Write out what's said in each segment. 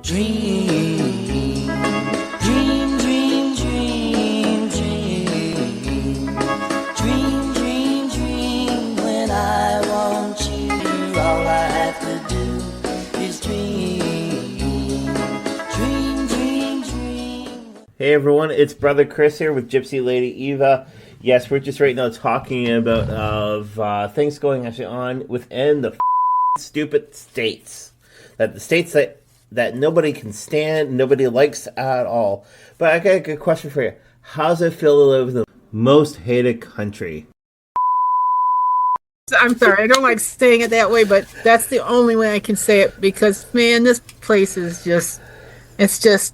Dream, dream, dream, dream, dream. Dream, dream, dream. When I want you, all I have to do is dream. Dream, dream, dream. Hey everyone, it's Brother Chris here with Gypsy Lady Eva. Yes, we're just right now talking about things going actually on within the stupid states. That the states that nobody can stand, nobody likes at all. But I got a good question for you. How's it feel to live in the most hated country? I'm sorry, I don't like saying it that way, but that's the only way I can say it because, man, this place is just, it's just,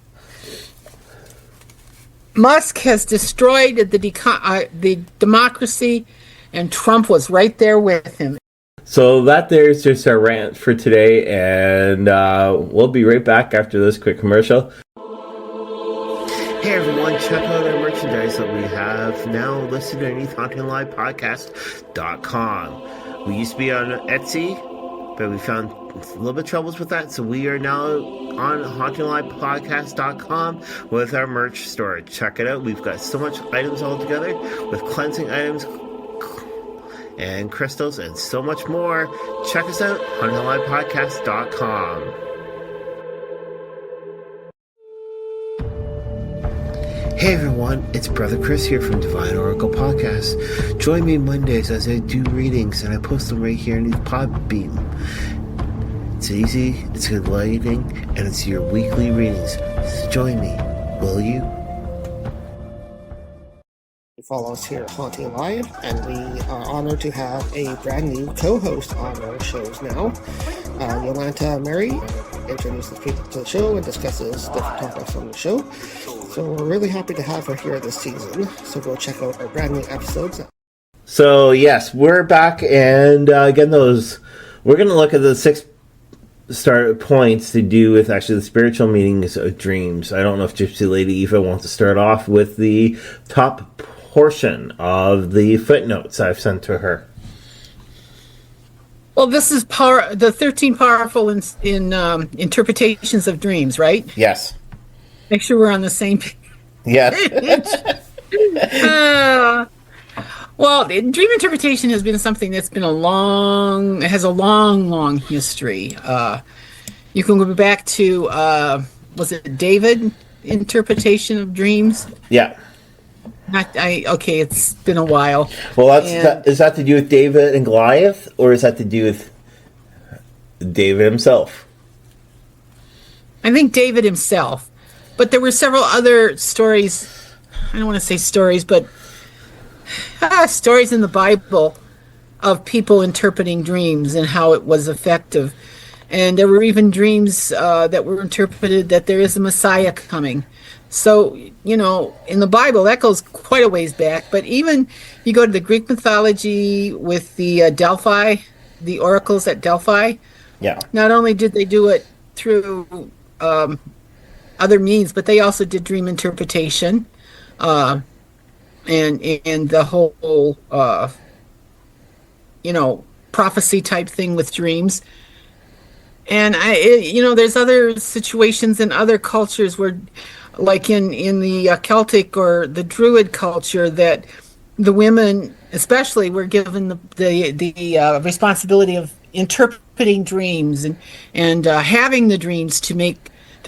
Musk has destroyed the democracy, and Trump was right there with him. So there's just our rant for today, and we'll be right back after this quick commercial. Hey everyone, check out our merchandise that we have now listed underneath hauntinglivepodcast.com. We used to be on Etsy, but we found a little bit of troubles with that, so we are now on hauntinglivepodcast.com with our merch store. Check it out. We've got so much items all together with cleansing items and crystals and so much more. Check us out, hauntinglivepodcast.com. Hey everyone, it's Brother Chris here from Divine Oracle Podcast. Join me Mondays as I do readings and I post them right here in the Podbeam. It's easy, it's good lighting, and it's your weekly readings. So join me, will you? Follow us here at Haunting Live, and we are honored to have a brand new co-host on our shows now. Yolanta Mary introduces people to the show and discusses different topics on the show. So we're really happy to have her here this season. So go check out our brand new episodes. So yes, we're back, and again, we're going to look at the 6 start points to do with actually the spiritual meanings of dreams. I don't know if Gypsy Lady Eva wants to start off with the top portion of the footnotes I've sent to her. Well, this is the 13 powerful interpretations of dreams, right? Yes. Make sure we're on the same page. Yes. Well, dream interpretation has been something that's been has a long history. You can go back to, was it David interpretation of dreams? Yeah. Okay, it's been a while. Well, is that to do with David and Goliath, or is that to do with David himself? I think David himself. But there were several other stories. I don't want to say stories, but stories in the Bible of people interpreting dreams and how it was effective. And there were even dreams that were interpreted that there is a Messiah coming. So, in the Bible, that goes quite a ways back. But even you go to the Greek mythology with the Delphi, the oracles at Delphi. Yeah. Not only did they do it through other means, but they also did dream interpretation. And the whole, prophecy type thing with dreams. And there's other situations in other cultures where, like in the Celtic or the Druid culture, that the women especially were given the responsibility of interpreting dreams and having the dreams to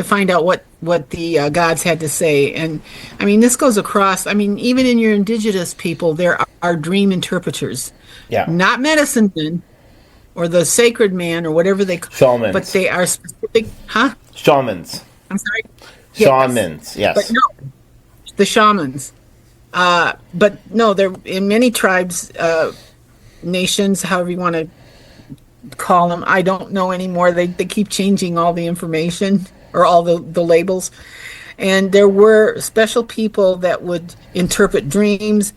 find out what the gods had to say. And I mean, this goes across, even in your indigenous people, there are dream interpreters. Yeah. Not medicine men or the sacred man or whatever they call shamans. But they are specific, Shamans. I'm sorry? Shamans, yes. But no, the shamans. But no, they're in many tribes, nations, however you want to call them. I don't know anymore. They keep changing all the information or all the labels. And there were special people that would interpret dreams.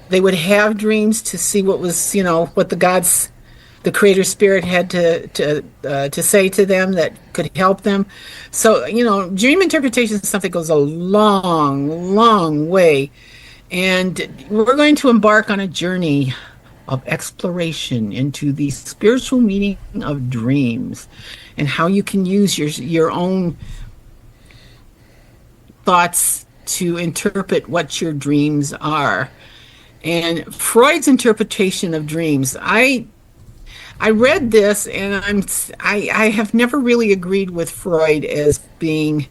They would have dreams to see what was, what the gods, the creator spirit had to say to them that could help them. So, dream interpretation is something that goes a long way. And we're going to embark on a journey of exploration into the spiritual meaning of dreams and how you can use your own thoughts to interpret what your dreams are. And Freud's interpretation of dreams, I read this, and I have never really agreed with Freud as being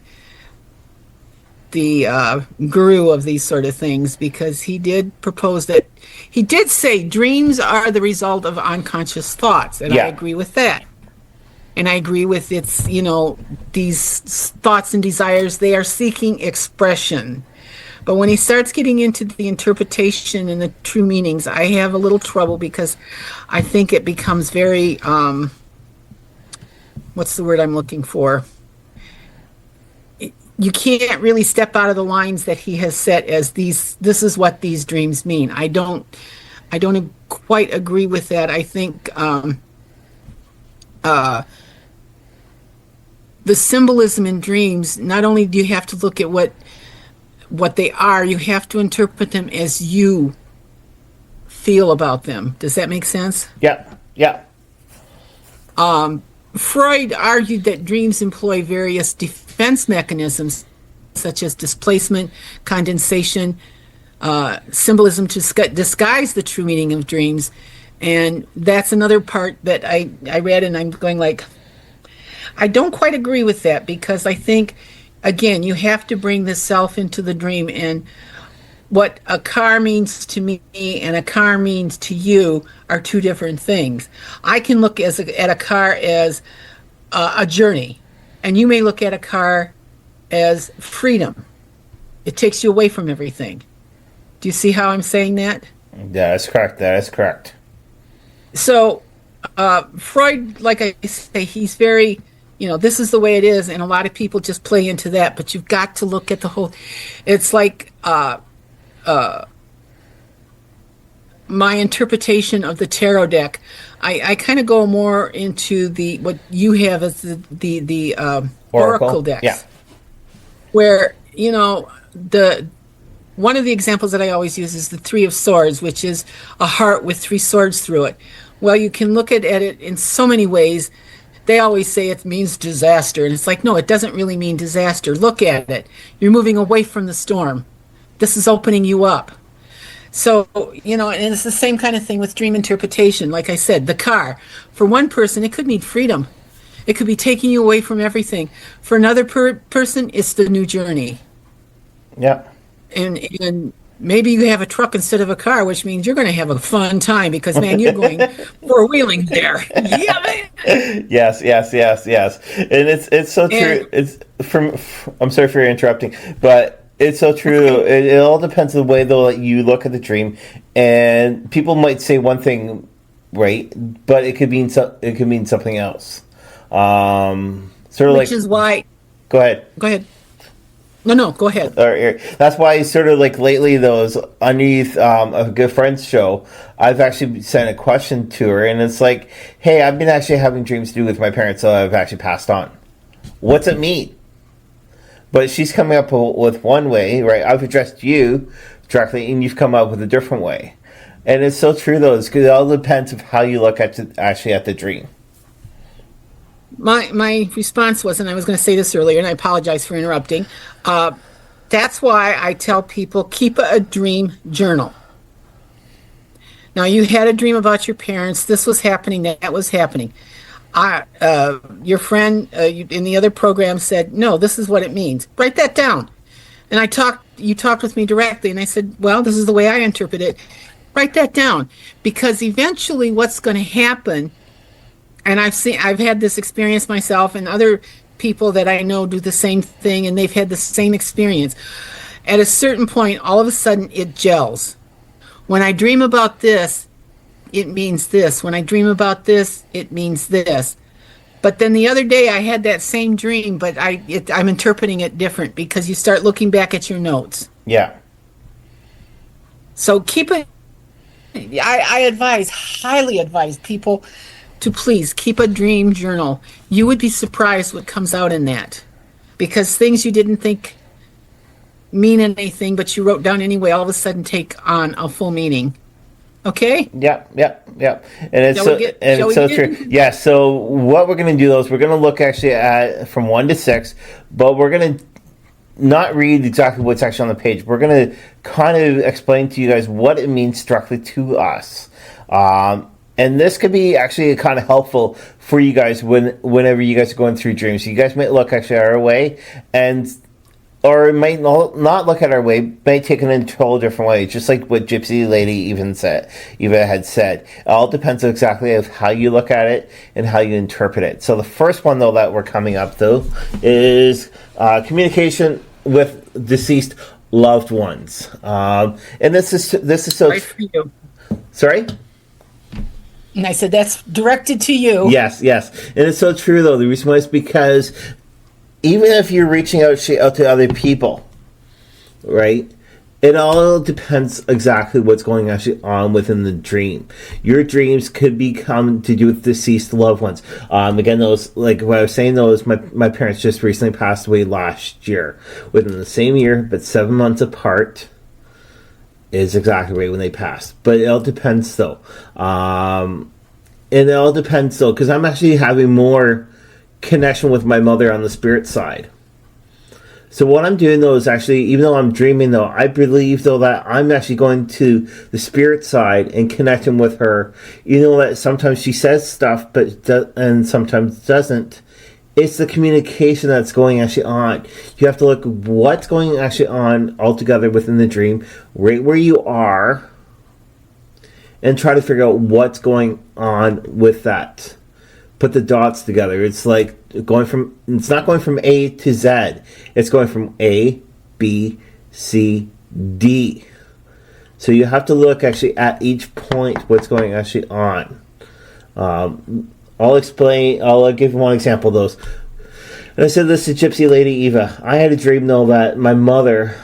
the guru of these sort of things, because he did propose that he did say dreams are the result of unconscious thoughts, and I agree with that. And I agree with its, these thoughts and desires, they are seeking expression. But when he starts getting into the interpretation and the true meanings, I have a little trouble, because I think it becomes very, what's the word I'm looking for? You can't really step out of the lines that he has set as this is what these dreams mean. I don't quite agree with that. I think the symbolism in dreams, not only do you have to look at what they are, you have to interpret them as you feel about them. Does that make sense? Yeah. Freud argued that dreams employ various defense mechanisms such as displacement, condensation, symbolism to disguise the true meaning of dreams. And that's another part that I read, and I'm going like, I don't quite agree with that, because I think, again, you have to bring the self into the dream, and what a car means to me and a car means to you are two different things. I can look at a car as a journey, and you may look at a car as freedom. It takes you away from everything. Do you see how I'm saying that? That is correct. So Freud, like I say, he's very, this is the way it is, and a lot of people just play into that, but you've got to look at the whole. It's like my interpretation of the tarot deck. I kind of go more into what you have as the oracle decks. Yeah. Where, one of the examples that I always use is the Three of Swords, which is a heart with three swords through it. Well, you can look at it in so many ways. They always say it means disaster, and it's like, no, it doesn't really mean disaster. Look at it. You're moving away from the storm. This is opening you up. So, and it's the same kind of thing with dream interpretation. Like I said, the car. For one person, it could mean freedom. It could be taking you away from everything. For another person, it's the new journey. Yeah. And maybe you have a truck instead of a car, which means you're going to have a fun time, because, man, you're going four-wheeling there. Yeah, man. Yes. And it's so true. It's I'm sorry for interrupting, but it's so true. It all depends on the way, though, that you look at the dream. And people might say one thing, right, but it could mean something else. Which is why. Go ahead. No, go ahead. That's why sort of like lately, those underneath a good friend's show, I've actually sent a question to her, and it's like, hey, I've been actually having dreams to do with my parents that I've actually passed on. What's it mean? But she's coming up with one way, right? I've addressed you directly, and you've come up with a different way. And it's so true, though. It all depends of how you look at the dream. My response was, and I was going to say this earlier, and I apologize for interrupting. That's why I tell people, keep a dream journal. Now, you had a dream about your parents. This was happening. That was happening. Your friend in the other program said, no, this is what it means. Write that down. And you talked with me directly, and I said, well, this is the way I interpret it. Write that down, because eventually what's going to happen, and I've had this experience myself, and other people that I know do the same thing, and they've had the same experience. At a certain point, all of a sudden, it gels. When I dream about this, it means this. When I dream about this, it means this. But then the other day, I had that same dream, but I'm interpreting it different, because you start looking back at your notes. Yeah. So I highly advise people to please keep a dream journal. You would be surprised what comes out in that, because things you didn't think mean anything, but you wrote down anyway, all of a sudden take on a full meaning. Okay? Yep. And it's Shall we get- and shall it's we so get true. into- Yeah. So what we're going to do though is we're going to look actually at from 1 to 6, but we're going to not read exactly what's actually on the page. We're going to kind of explain to you guys what it means directly to us. And this could be actually kind of helpful for you guys whenever you guys are going through dreams. You guys might look actually our way, or might not look at our way, might take an entirely different way, just like what Gypsy Lady Eva had said. It all depends exactly of how you look at it and how you interpret it. So the first one, though, that we're coming up, though, is communication with deceased loved ones. And this is so... Right for you. Sorry? And I said, that's directed to you. Yes. And it's so true, though. The reason why is because even if you're reaching out to other people, right, it all depends exactly what's going actually on within the dream. Your dreams could become to do with deceased loved ones. Again, those, like what I was saying, though, is my parents just recently passed away last year. Within the same year, but 7 months apart is exactly right when they passed. But it all depends, though. And it all depends, though, because I'm actually having more connection with my mother on the spirit side. So what I'm doing, though, is actually, even though I'm dreaming, though, I believe, though, that I'm actually going to the spirit side and connecting with her. You know that sometimes she says stuff, and sometimes doesn't. It's the communication that's going actually on. You have to look at what's going actually on altogether within the dream, right where you are, and try to figure out what's going on with that. Put the dots together. It's like it's not going from A to Z. It's going from A, B, C, D. So you have to look actually at each point what's going actually on. I'll give you one example of those. And I said this to Gypsy Lady Eva. I had a dream, though, that my mother,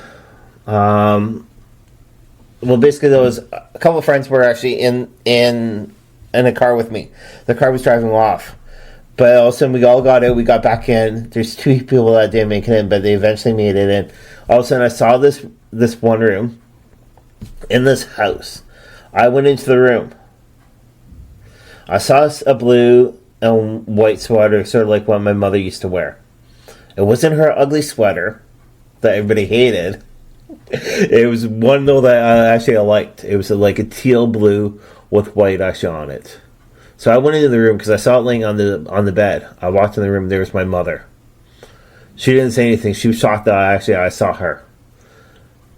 basically there was a couple of friends were actually in a car with me. The car was driving off. But all of a sudden we all got out, we got back in. There's 2 people that didn't make it in, but they eventually made it in. All of a sudden I saw this one room in this house. I went into the room. I saw a blue and white sweater, sort of like what my mother used to wear. It wasn't her ugly sweater that everybody hated. It was one, though, that I liked. It was like a teal blue with white actually on it. So I went into the room because I saw it laying on the bed. I walked in the room. There was my mother. She didn't say anything. She was shocked that I saw her.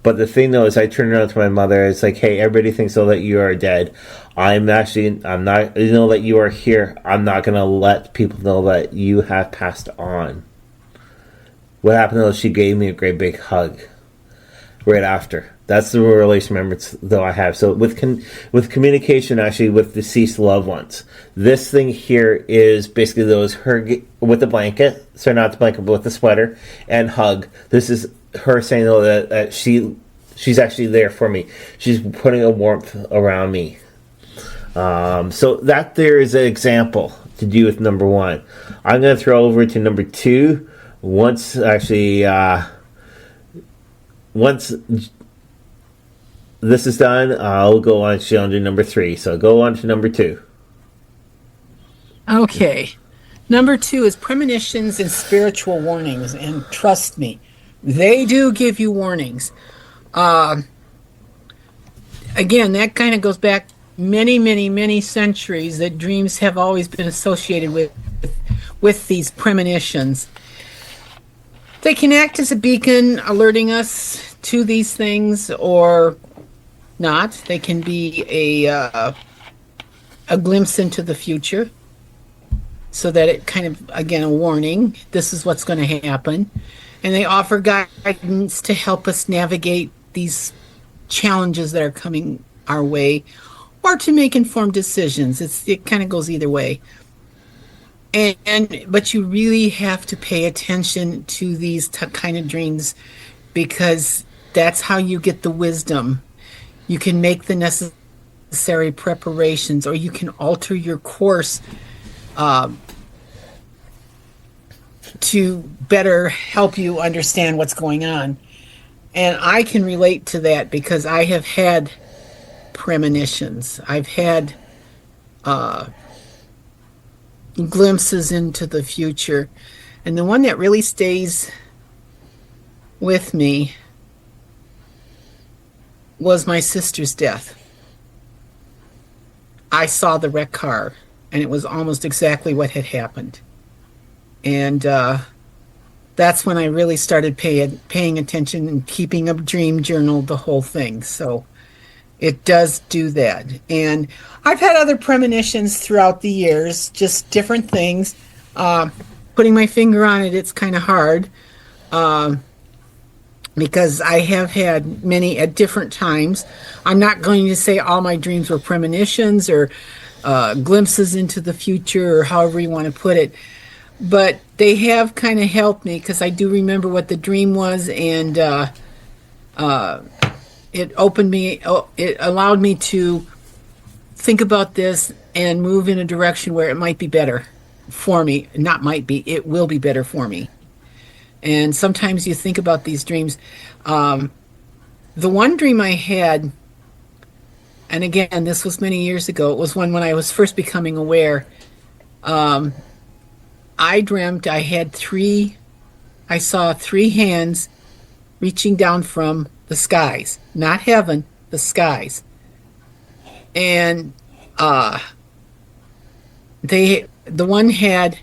But the thing, though, is I turned around to my mother. It's like, hey, everybody thinks, though, that you are dead. I'm not, you know, that you are here. I'm not going to let people know that you have passed on. What happened, though, she gave me a great big hug right after. That's the relation remembrance, though, I have. So with communication, actually, with deceased loved ones, this thing here is basically those her with the blanket, so not the blanket, but with the sweater, and hug. This is her saying, though, that she's actually there for me. She's putting a warmth around me. So that there is an example to do with number 1. I'm going to throw over to number 2. Once this is done, I'll go on to number 3. So go on to number 2. Okay. Number 2 is premonitions and spiritual warnings. And trust me, they do give you warnings. Again, that kind of goes back many centuries, that dreams have always been associated with these premonitions. They can act as a beacon, alerting us to these things, or not. They can be a glimpse into the future, so that it kind of, again, a warning. This is what's going to happen. And they offer guidance to help us navigate these challenges that are coming our way, or to make informed decisions. It kind of goes either way. But you really have to pay attention to these kind of dreams, because that's how you get the wisdom. You can make the necessary preparations, or you can alter your course to better help you understand what's going on. And I can relate to that, because I have had premonitions. I've had glimpses into the future. And the one that really stays with me was my sister's death. I saw the wrecked car, and it was almost exactly what had happened. And that's when I really started paying attention and keeping a dream journal, the whole thing. So it does do that. And I've had other premonitions throughout the years, just different things. Putting my finger on it, it's kind of hard because I have had many at different times. I'm not going to say all my dreams were premonitions or glimpses into the future or however you want to put it. But they have kind of helped me because I do remember what the dream was, and it allowed me to think about this and move in a direction where it might be better for me. Not might be, it will be better for me. And sometimes you think about these dreams. The one dream I had, and again, this was many years ago, it was when I was first becoming aware. I dreamt I saw three hands reaching down from the skies, not heaven, the skies. And the one had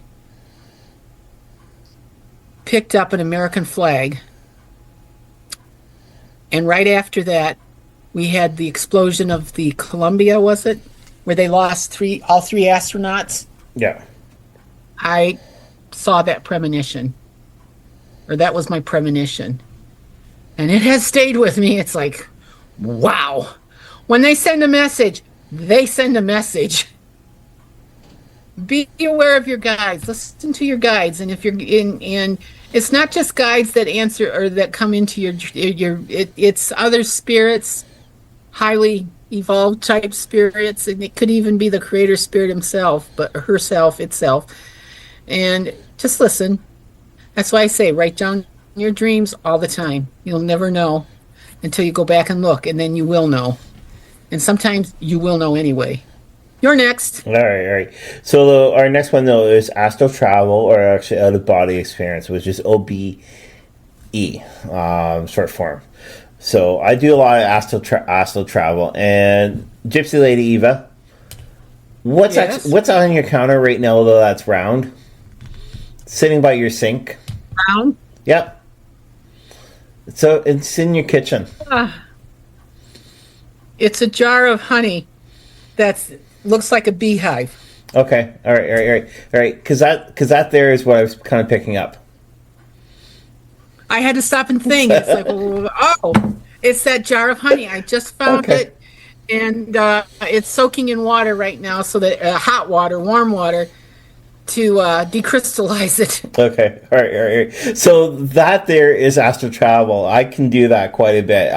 picked up an American flag. And right after that, we had the explosion of the Columbia, was it? Where they lost all three astronauts? Yeah. I saw that premonition, or that was my premonition, and it has stayed with me. It's like, wow. When they send a message, they send a message. Be aware of your guides. Listen to your guides, and if you're in, it's not just guides that answer or that come into it's other spirits, highly evolved type spirits, and it could even be the creator spirit himself, but herself, itself. And just listen. That's why I say write down your dreams all the time. You'll never know until you go back and look, and then you will know. And sometimes you will know anyway. You're next. All right. So our next one, though, is astral travel, or actually out-of-body experience, which is OBE, short form. So I do a lot of astral travel. And Gypsy Lady Eva, what's on your counter right now, though, that's round? Sitting by your sink. Round? Yep. So it's in your kitchen. It's a jar of honey that looks like a beehive. Okay. All right. Because that there is what I was kind of picking up. I had to stop and think. It's like, oh, it's that jar of honey. I just found it, and it's soaking in water right now, so that hot water, warm water, to decrystallize it. Okay, all right. So that there is astral travel. I can do that quite a bit.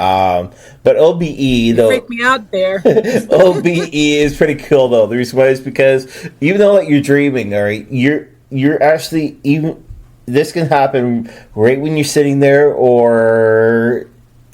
But OBE, though, freak me out there. OBE is pretty cool, though. The reason why is because even though you're dreaming, all right, you're actually even. This can happen right when you're sitting there, or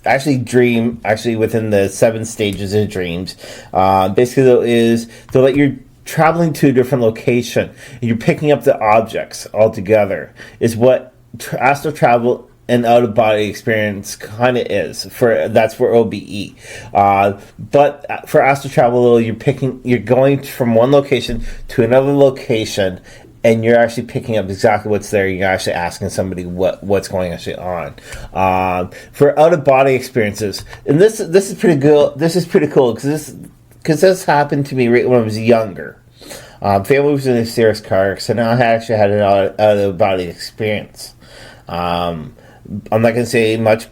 actually dream within the 7 stages of dreams. Basically, though, is so that you're traveling to a different location and you're picking up the objects all together is what astral travel and out-of-body experience kind of is. That's for OBE. But for astral travel, though, you're going from one location to another location, and you're actually picking up exactly what's there. You're actually asking somebody what's going actually on. For out-of-body experiences, and this is pretty good. This is pretty cool because this happened to me right when I was younger. Family was in a serious car accident, so now I actually had an out-of-body experience. I'm not going to say much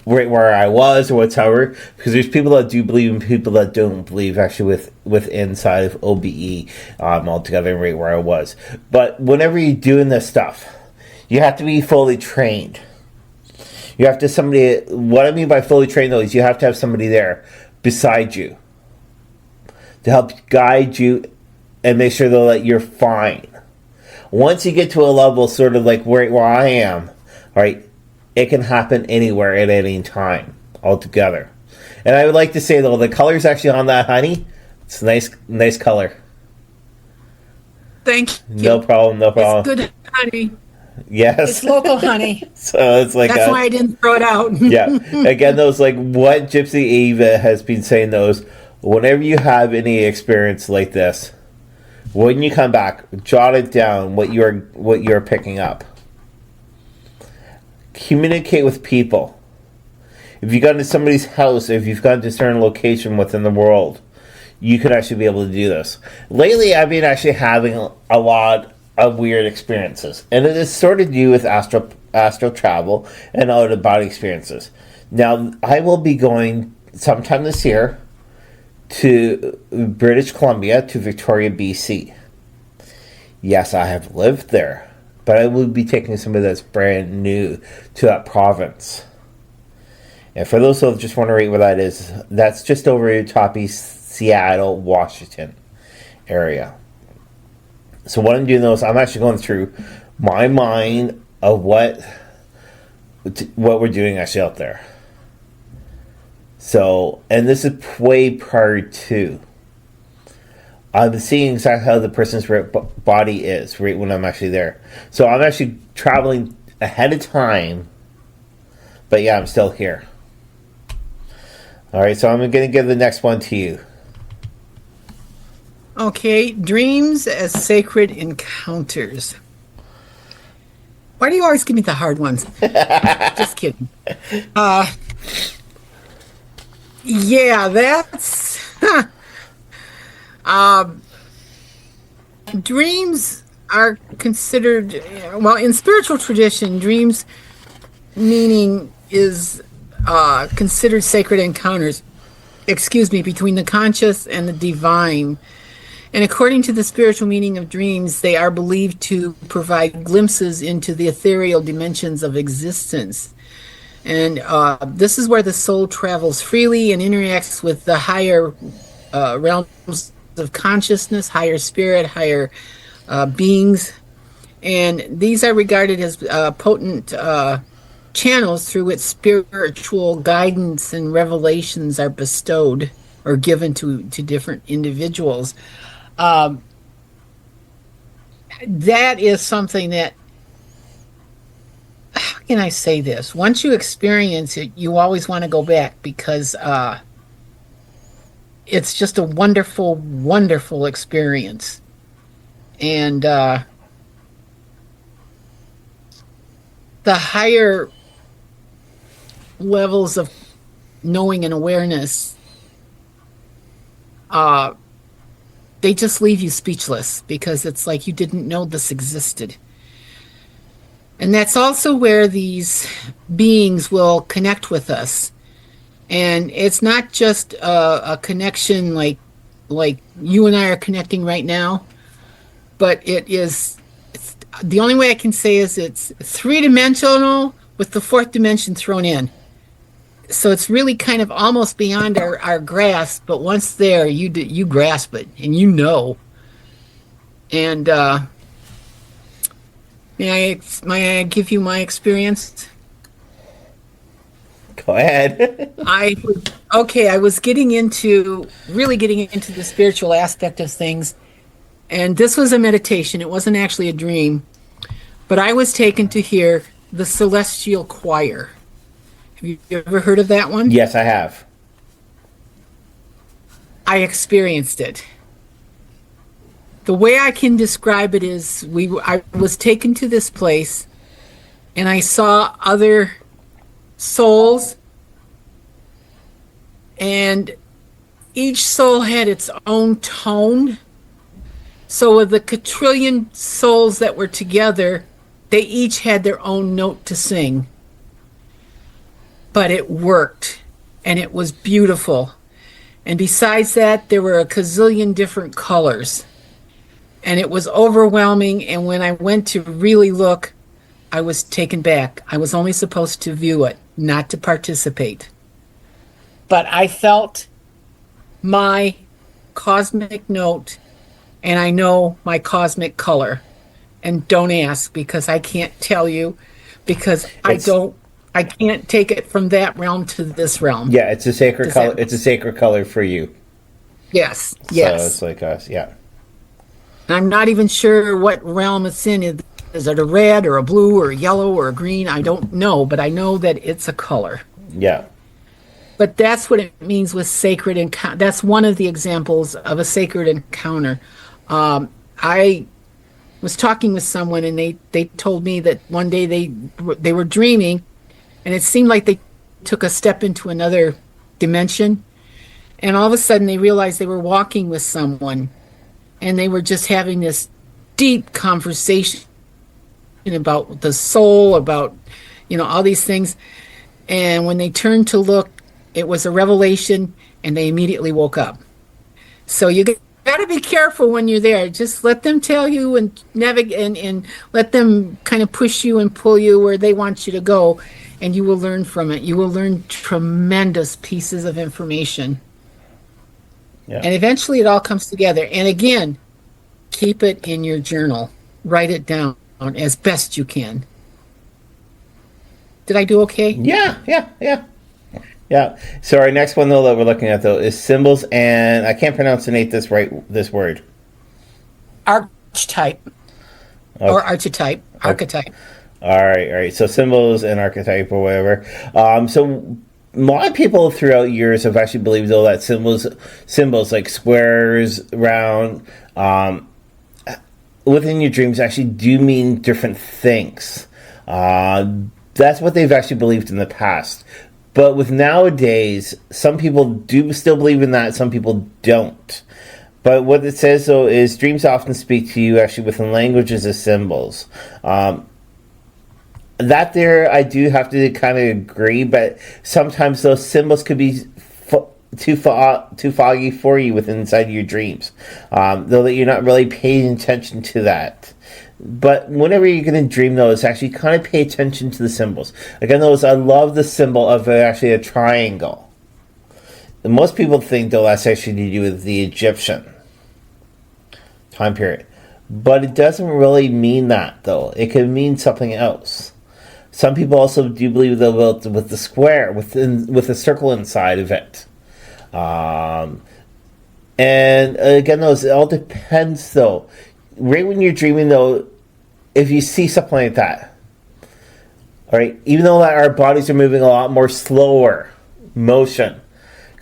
right where I was or whatever, because there's people that do believe and people that don't believe actually with inside of OBE altogether right where I was. But whenever you're doing this stuff, you have to be fully trained. You have to what I mean by fully trained, though, is you have to have somebody there beside you to help guide you and make sure, though, that you're fine. Once you get to a level sort of like where I am, all right, it can happen anywhere at any time altogether. And I would like to say, though, the color's actually on that honey. It's a nice color. Thank you. No problem. It's good honey. Yes. It's local honey. So it's like that's why I didn't throw it out. Yeah. Again, those like what Gypsy Eva has been saying, those whenever you have any experience like this, when you come back, jot it down what you're picking up. Communicate with people. If you got into somebody's house, if you've gone to a certain location within the world, you could actually be able to do this. Lately, I've been actually having a lot of weird experiences, and it is sort of to do with astral travel and out of body experiences. Now, I will be going sometime this year to British Columbia, to Victoria, BC. Yes, I have lived there, but I will be taking somebody that's brand new to that province. And for those who just wondering where that is, that's just over top East Seattle, Washington area. So what I'm doing though is I'm actually going through my mind of what we're doing actually out there. So, and this is way prior to. I'm seeing exactly how the person's body is right when I'm actually there. So I'm actually traveling ahead of time, but yeah, I'm still here. All right, so I'm going to give the next one to you. Okay, dreams as sacred encounters. Why do you always give me the hard ones? Just kidding. Yeah, that's... dreams are considered... Well, in spiritual tradition, dreams meaning is considered sacred encounters, between the conscious and the divine. And according to the spiritual meaning of dreams, they are believed to provide glimpses into the ethereal dimensions of existence. And this is where the soul travels freely and interacts with the higher realms of consciousness, higher spirit, higher beings. And these are regarded as potent channels through which spiritual guidance and revelations are bestowed or given to different individuals. That is something that, how can I say this? Once you experience it, you always want to go back because it's just a wonderful, wonderful experience. And the higher levels of knowing and awareness, they just leave you speechless because it's like you didn't know this existed. And that's also where these beings will connect with us. And it's not just a connection like you and I are connecting right now, but it's the only way I can say is it's three-dimensional with the fourth dimension thrown in. So it's really kind of almost beyond our grasp, but once there, you grasp it and you know. And may I give you my experience? Go ahead. I was getting into the spiritual aspect of things, and this was a meditation. It wasn't actually a dream, but I was taken to hear the celestial choir. Have you ever heard of that one? Yes, I have. I experienced it. The way I can describe it is I was taken to this place and I saw other souls, and each soul had its own tone. So of the quadrillion souls that were together, they each had their own note to sing. But it worked, and it was beautiful. And besides that, there were a gazillion different colors. And it was overwhelming, and when I went to really look, I was taken back. I was only supposed to view it, not to participate. But I felt my cosmic note, and I know my cosmic color. And don't ask, because I can't tell you, because I I can't take it from that realm to this realm. Yeah, it's a sacred Does color. that- It's a sacred color for you. Yes, So yes. it's like us. Yeah. I'm not even sure what realm it's in. Is it a red or a blue or a yellow or a green? I don't know, but I know that it's a color. Yeah. But that's what it means with sacred encounter. That's one of the examples of a sacred encounter. I was talking with someone, and they told me that one day they were dreaming, and it seemed like they took a step into another dimension, and all of a sudden they realized they were walking with someone, and they were just having this deep conversation about the soul, about all these things. And when they turned to look, it was a revelation, and they immediately woke up. So you got to be careful when you're there. Just let them tell you and navigate, and let them kind of push you and pull you where they want you to go, and you will learn from it. You will learn tremendous pieces of information. Yeah. And eventually it all comes together. And again, keep it in your journal. Write it down as best you can. Did I do okay? Yeah. So our next one, though, that we're looking at, though, is symbols, and I can't pronounce this word. Archetype. Okay. Or archetype. Archetype. All right. So symbols and archetype or whatever. So a lot of people throughout years have actually believed, though, that symbols like squares, round, within your dreams actually do mean different things. That's what they've actually believed in the past. But with nowadays, some people do still believe in that, some people don't. But what it says, though, is dreams often speak to you actually within languages of symbols. That there, I do have to kind of agree, but sometimes those symbols could be too foggy for you within inside your dreams, though that you're not really paying attention to that. But whenever you're going to dream, though, it's actually kind of pay attention to the symbols. Again, I love the symbol of actually a triangle. And most people think, though, that's actually to do with the Egyptian time period. But it doesn't really mean that, though. It could mean something else. Some people also do believe, though, with the square, with the circle inside of it. And again, though, it all depends, though. Right when you're dreaming, though, if you see something like that, all right, even though that our bodies are moving a lot more slower motion,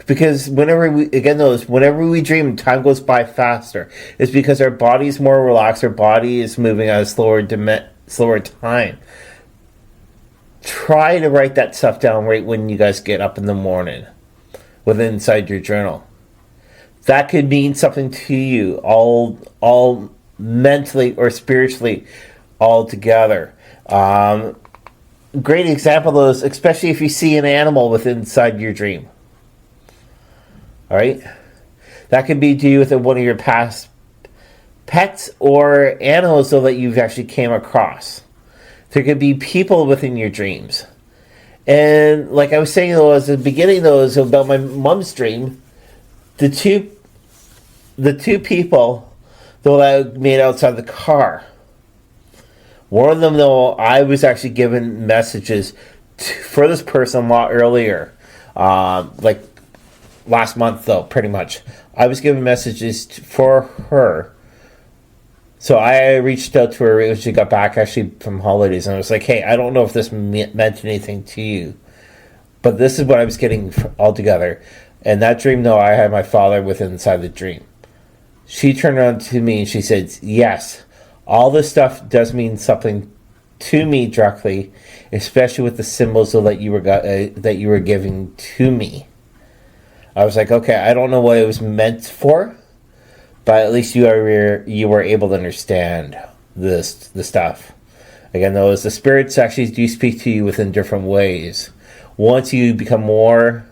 because whenever we dream, time goes by faster. It's because our body is more relaxed. Our body is moving at a slower time. Try to write that stuff down right when you guys get up in the morning, within inside your journal. That could mean something to you, all mentally or spiritually, all together. Great example of those, especially if you see an animal within inside your dream. All right, that could be to do with one of your past pets or animals, so that you've actually came across. There could be people within your dreams. And like I was saying, though, at the beginning, though, is about my mom's dream. The two people, though, that I made outside the car. One of them, though, I was actually given messages for this person a lot earlier. Like last month, though, pretty much. I was given messages for her. So I reached out to her when she got back actually from holidays, and I was like, hey, I don't know if this meant anything to you, but this is what I was getting all together. And that dream, though, I had my father within inside the dream. She turned around to me and she said, yes, all this stuff does mean something to me directly, especially with the symbols that you were giving to me. I was like, okay, I don't know what it was meant for, but at least you were able to understand the stuff. Again, though, the spirits actually do speak to you within different ways. Once you become more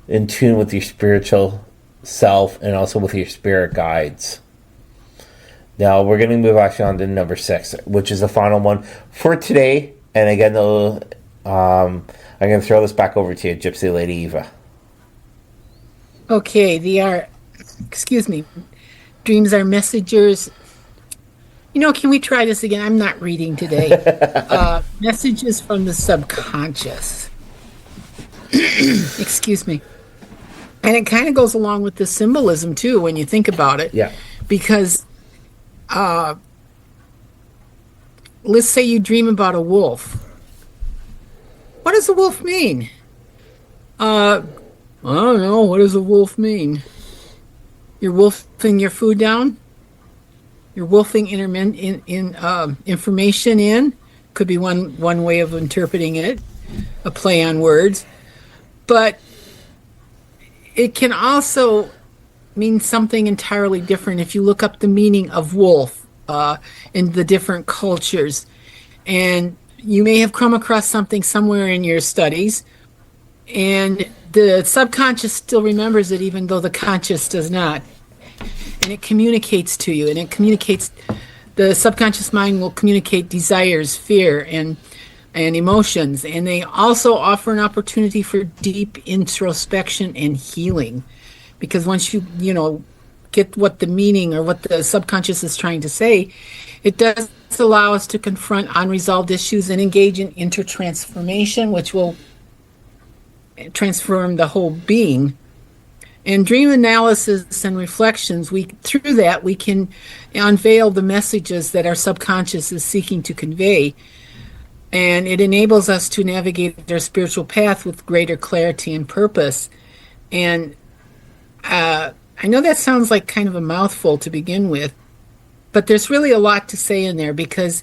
in tune with your spiritual self and also with your spirit guides. Now we're going to move actually on to number 6, which is the final one for today. And again, though, I'm going to throw this back over to you, Gypsy Lady Eva. Okay, dreams are messengers Can we try this again? I'm not reading today. Messages from the subconscious. Excuse me. And it kind of goes along with the symbolism too when you think about it. Yeah. Because let's say you dream about a wolf. What does a wolf mean? I don't know. What does a wolf mean? You're wolfing your food down? You're wolfing information in? Could be one way of interpreting it, a play on words. But it can also mean something entirely different if you look up the meaning of wolf in the different cultures. And you may have come across something somewhere in your studies, and the subconscious still remembers it even though the conscious does not. And it communicates to you, and the subconscious mind will communicate desires, fear, and emotions. And they also offer an opportunity for deep introspection and healing. Because once you get what the meaning or what the subconscious is trying to say, it does allow us to confront unresolved issues and engage in intertransformation, which will transform the whole being. And dream analysis and reflections, through that we can unveil the messages that our subconscious is seeking to convey. And it enables us to navigate our spiritual path with greater clarity and purpose. And I know that sounds like kind of a mouthful to begin with, but there's really a lot to say in there because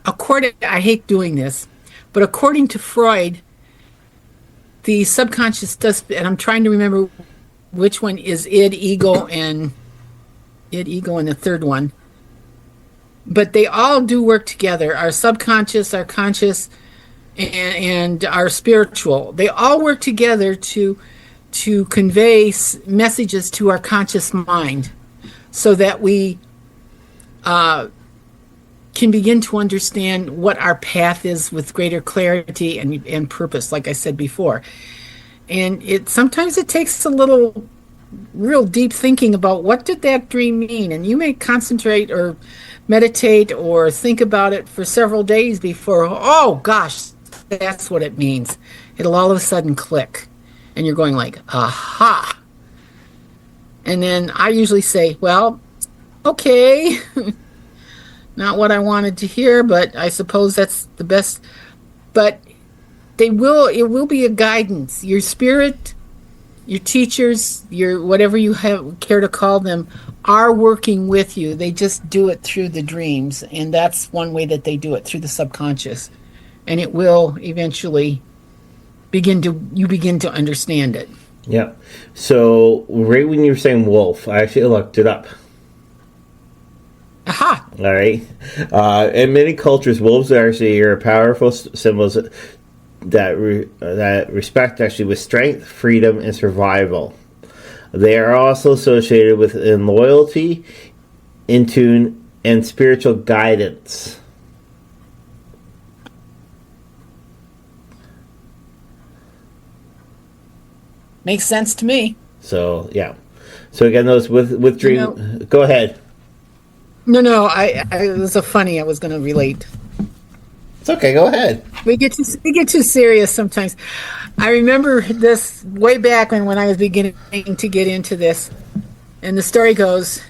I hate doing this, but according to Freud, the subconscious does, and I'm trying to remember which one is ego, and the third one. But they all do work together. Our subconscious, our conscious, and our spiritual. They all work together to convey messages to our conscious mind so that we can begin to understand what our path is with greater clarity and purpose, like I said before. And sometimes it takes a little real deep thinking about what did that dream mean. And you may concentrate or meditate or think about it for several days before, oh gosh, that's what it means. It'll all of a sudden click. And you're going like, aha. And then I usually say, well, okay. Not what I wanted to hear, but I suppose that's the best. But it will be a guidance. Your spirit, your teachers, your whatever you care to call them, are working with you. They just do it through the dreams, and that's one way that they do it, through the subconscious. And it will eventually begin to understand it. Yeah. So right when you were saying wolf, I actually looked it up. Aha! All right. In many cultures, wolves actually are powerful symbols that respect actually with strength, freedom, and survival. They are also associated with loyalty, in tune, and spiritual guidance. Makes sense to me. So yeah. So again, those with dream. Go ahead. No. It was funny. I was going to relate. It's okay. Go ahead. We get too serious sometimes. I remember this way back when I was beginning to get into this, and the story goes,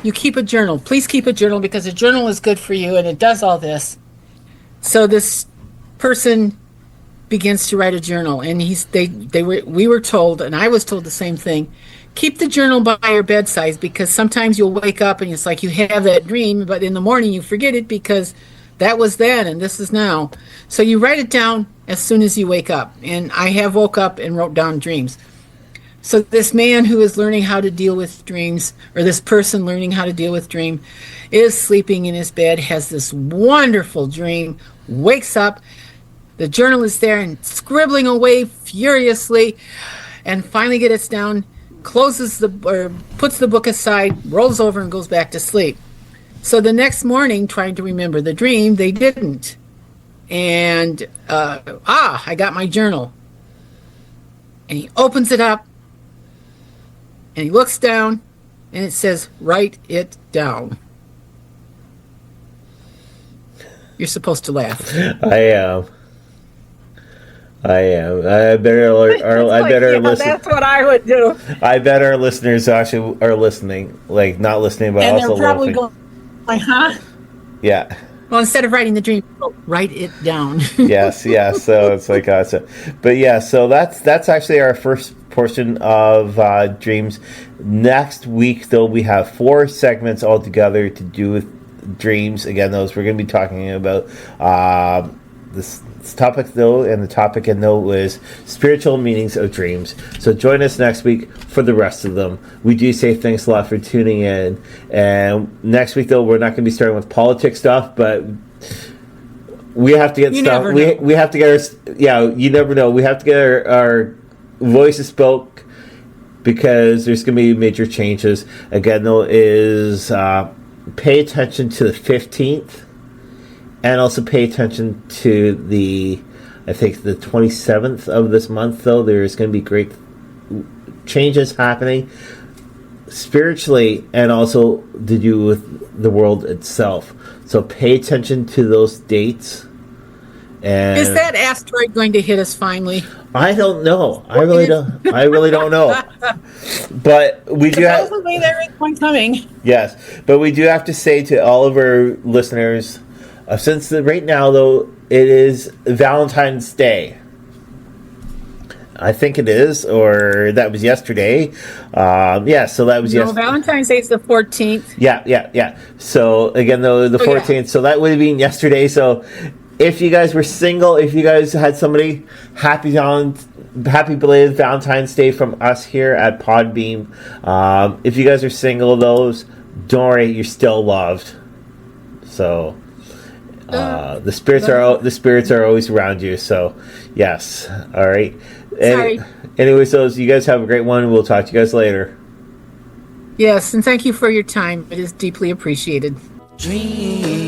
you keep a journal. Please keep a journal because a journal is good for you, and it does all this. So this person begins to write a journal, and we were told, and I was told the same thing. Keep the journal by your bedside because sometimes you'll wake up and it's like you have that dream, but in the morning you forget it because that was then and this is now. So you write it down as soon as you wake up. And I have woke up and wrote down dreams. So this man who is learning how to deal with dreams, or this person learning how to deal with dream, is sleeping in his bed, has this wonderful dream, wakes up, the journal is there and scribbling away furiously, and finally gets down, puts the book aside, rolls over and goes back to sleep. So the next morning, trying to remember the dream, they didn't. And, I got my journal. And he opens it up, and he looks down, and it says, write it down. You're supposed to laugh. I am. I better listen. That's what I would do. I bet our listeners actually are listening, like not listening, but And also they're probably laughing. going, huh? Yeah. Well, instead of writing the dream, write it down. Yes. So it's like awesome. But yeah, so that's actually our first portion of dreams. Next week, though, we have 4 segments altogether to do with dreams. Again, those we're going to be talking about this topic, though, and the topic and note is spiritual meanings of dreams. So join us next week for the rest of them. We do say thanks a lot for tuning in. And next week, though, we're not going to be starting with politics stuff, but we have to get stuff. We have to get our, you never know. We have to get our voices spoke because there's going to be major changes. Again, though, is pay attention to the 15th. And also pay attention to I think the 27th of this month, though. There's going to be great changes happening spiritually and also to do with the world itself. So pay attention to those dates. And is that asteroid going to hit us finally? I don't know. I really don't know. But we do have... Supposedly there is one coming. Yes. But we do have to say to all of our listeners... since right now, though, it is Valentine's Day. I think it is, or that was yesterday. So that was yesterday. Valentine's Day is the 14th. Yeah. So, again, though, the 14th. Yeah. So that would have been yesterday. So if you guys were single, if you guys had somebody, happy belated Valentine's Day from us here at Podbeam. If you guys are single, don't worry, you're still loved. So... the spirits are always around you. So, yes. All right. Sorry. Anyway, so you guys have a great one. We'll talk to you guys later. Yes, and thank you for your time. It is deeply appreciated. Dream.